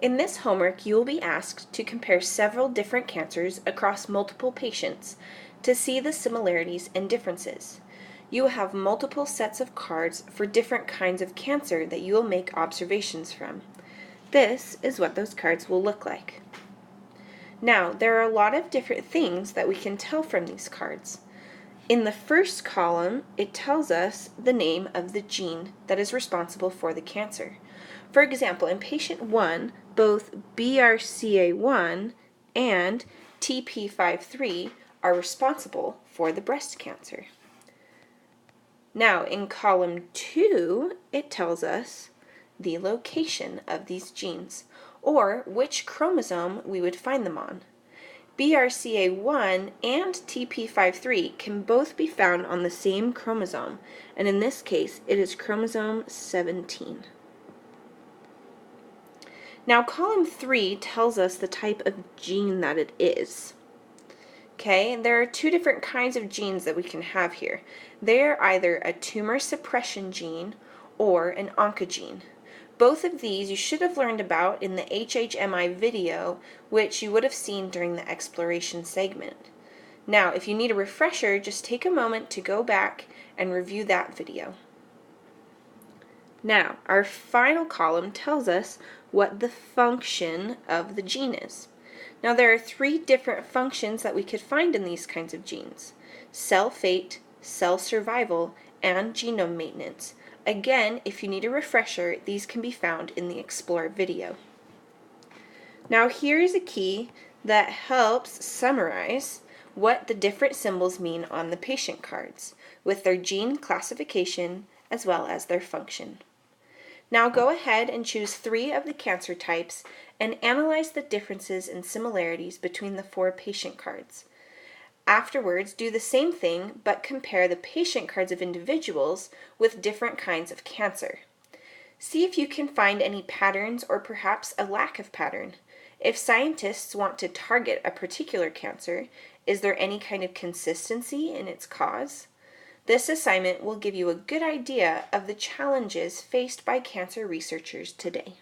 In this homework, you will be asked to compare several different cancers across multiple patients to see the similarities and differences. You will have multiple sets of cards for different kinds of cancer that you will make observations from. This is what those cards will look like. Now, there are a lot of different things that we can tell from these cards. In the first column, it tells us the name of the gene that is responsible for the cancer. For example, in patient 1, both BRCA1 and TP53 are responsible for the breast cancer. Now, in column 2, it tells us the location of these genes, or which chromosome we would find them on. BRCA1 and TP53 can both be found on the same chromosome, and in this case, it is chromosome 17. Now, column 3 tells us the type of gene that it is. Okay, there are two different kinds of genes that we can have here. They are either a tumor suppression gene or an oncogene. Both of these you should have learned about in the HHMI video, which you would have seen during the exploration segment. Now, if you need a refresher, just take a moment to go back and review that video. Now, our final column tells us what the function of the gene is. Now, there are three different functions that we could find in these kinds of genes: cell fate, cell survival, and genome maintenance. Again, if you need a refresher, these can be found in the Explore video. Now, here is a key that helps summarize what the different symbols mean on the patient cards, with their gene classification as well as their function. Now go ahead and choose 3 of the cancer types and analyze the differences and similarities between the 4 patient cards. Afterwards, do the same thing, but compare the patient cards of individuals with different kinds of cancer. See if you can find any patterns or perhaps a lack of pattern. If scientists want to target a particular cancer, is there any kind of consistency in its cause? This assignment will give you a good idea of the challenges faced by cancer researchers today.